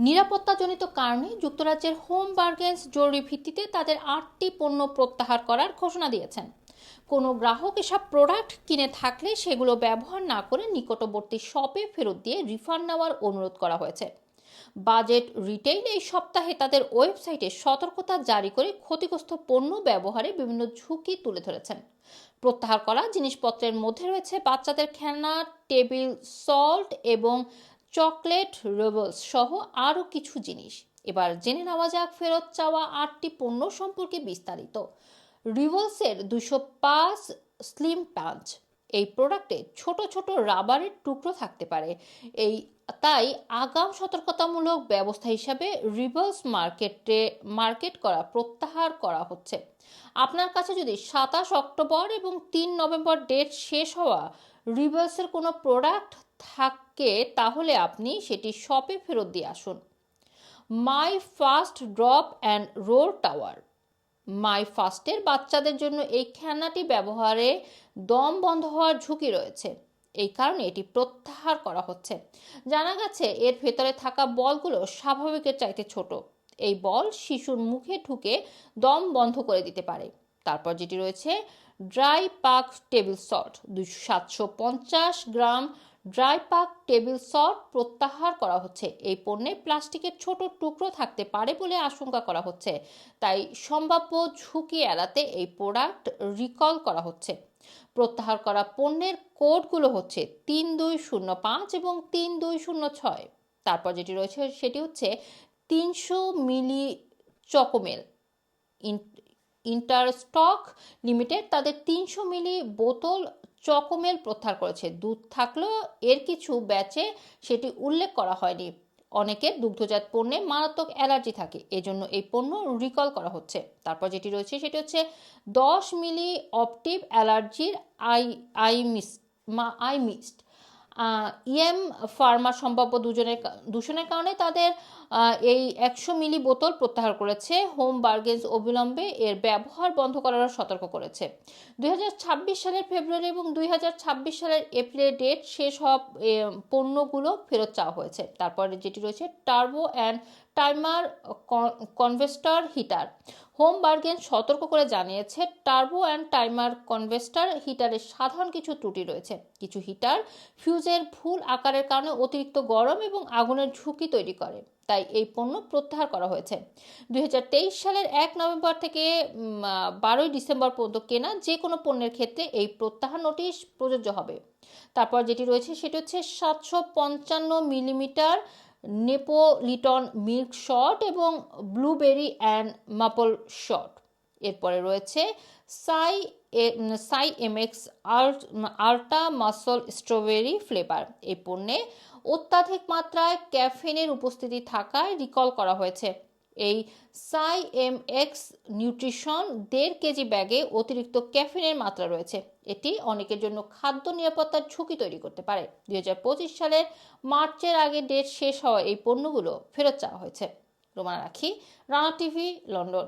নিরাপত্তাজনিত কারণে যুক্তরাজ্যের হোম বার্গেন্স জরুরি ভিত্তিতে তাদের 8টি পণ্য প্রত্যাহার করার ঘোষণা দিয়েছেন। কোনো গ্রাহক এসব প্রোডাক্ট কিনে থাকলে সেগুলো ব্যবহার না করে নিকটবর্তী শপে ফেরত দিয়ে রিফান্ড নেওয়ার অনুরোধ করা হয়েছে। বাজেট রিটেইল এই সপ্তাহে তাদের ওয়েবসাইটে সতর্কতা জারি করে ক্ষতিগ্রস্ত পণ্য ব্যবহারে বিভিন্ন ঝুঁকি তুলে ধরেছেন। প্রত্যাহার করা জিনিসপত্রের মধ্যে রয়েছে বাচ্চাদের খেলনা, টেবিল সল্ট এবং চকলেট রেবলস সহ আরও কিছু জিনিস। এবার জেনে নেওয়া যাক ফেরত চাওয়া 8টি পণ্য সম্পর্কে বিস্তারিত। রিভলসের 205 স্লিম পাঞ্চ। এই প্রোডাক্টে ছোট ছোট রাবারের টুকরো থাকতে পারে। তাই আগাম সতর্কতামূলক ব্যবস্থা হিসাবে রিভলস মার্কেট করা প্রত্যাহার করা হচ্ছে। আপনার কাছে যদি 27 অক্টোবর এবং 3 নভেম্বর ডেট শেষ হওয়া রিভলসের কোনো প্রোডাক্ট থাকে তাহলে আপনি সেটি শপে ফেরত দিয়ে আসুন। My first drop and roll tower. My ফার্স্টের বাচ্চাদের জন্য এই খেলনাটি ব্যবহারে দম বন্ধ হওয়ার ঝুঁকি রয়েছে, এই কারণে এটি প্রত্যাহার করা হচ্ছে। জানা গেছে এর ভেতরে থাকা বলগুলো স্বাভাবিকের চাইতে ছোট। এই বল শিশুর মুখে ঢুকে দম বন্ধ করে দিতে পারে। তারপর যেটি রয়েছে ড্রাই পাক টেবিল সল্ট। 750 গ্রাম ড্রাই পাক টেবিল সল্ট প্রত্যাহার করা হচ্ছে। এই পণ্যে প্লাস্টিকের ছোট টুকরো থাকতে পারে বলে আশঙ্কা করা হচ্ছে, তাই সম্ভাব্য ঝুঁকি এড়াতে এই প্রোডাক্ট রিকল করা হচ্ছে। প্রত্যাহার করা পণ্যের কোডগুলো হচ্ছে 3205 এবং 3206। তারপর যেটি রয়েছে সেটি হচ্ছে 300 মিলি চকোমেল। ইন্টারস্টক লিমিটেড তাদের 300 মিলি বোতল চকোমেল প্রত্যাহার করেছে। দুধ থাকলেও এর কিছু ব্যাচে সেটি উল্লেখ করা হয়নি। অনেকের দুগ্ধজাত পণ্যে মারাত্মক অ্যালার্জি থাকে, এজন্য এই পণ্য রিকল করা হচ্ছে। তারপর যেটি রয়েছে সেটি হচ্ছে 10 মিলি অপটিভ অ্যালার্জির আই মিস্ট। ইএম ফার্মা সম্ভাব্য দূষণের কারণে তাদের এই 100 মিলি বোতল প্রত্যাহার করেছে। হোম বার্গেন্স অবিলম্বে এর ব্যবহার বন্ধ করার সতর্ক করেছে। 2026 সালের ফেব্রুয়ারি এবং 2026 সালের এপ্রিলে ডেট শেষ হওয়া পণ্যগুলো ফেরত চাওয়া হয়েছে। তারপরে যেটি রয়েছে turbo and timer convector heater. Home bargains সতর্ক করে জানিয়েছে টার্বো অ্যান্ড টাইমার কনভেস্টর হিটারের সাধারণ কিছু ত্রুটি রয়েছে। কিছু হিটার ফিউজের ভুল আকারের কারণে অতিরিক্ত গরম এবং আগুনের ঝুঁকি তৈরি করে, তাই এই পণ্য প্রত্যাহার করা হয়েছে। 2023 সালের 1 নভেম্বর থেকে 12 ডিসেম্বর পর্যন্ত কেনা যে কোনো পণ্যের ক্ষেত্রে এই প্রত্যাহার নোটিশ প্রযোজ্য হবে। তারপর যেটি রয়েছে সেটি হচ্ছে 755 মিলিমিটার নেপোলিটন মিল্ক শট এবং ব্লুবেরি অ্যান্ড মাপল শট। এরপরে রয়েছে সাই MX ultra muscle strawberry flavour. এই পণ্যে অত্যাধিক মাত্রায় ক্যাফেনের উপস্থিতি থাকায় রিকল করা হয়েছে। এই সাই এমএক্স নিউট্রিশন 1.5 কেজি ব্যাগে অতিরিক্ত ক্যাফেনের মাত্রা রয়েছে। এটি অনেকের জন্য খাদ্য নিরাপত্তার ঝুঁকি তৈরি করতে পারে। 2025 সালের মার্চের আগে ডেট শেষ হওয়া এই পণ্যগুলো ফেরত চাওয়া হয়েছে। রোমানা রাখি, রানা টিভি, লন্ডন।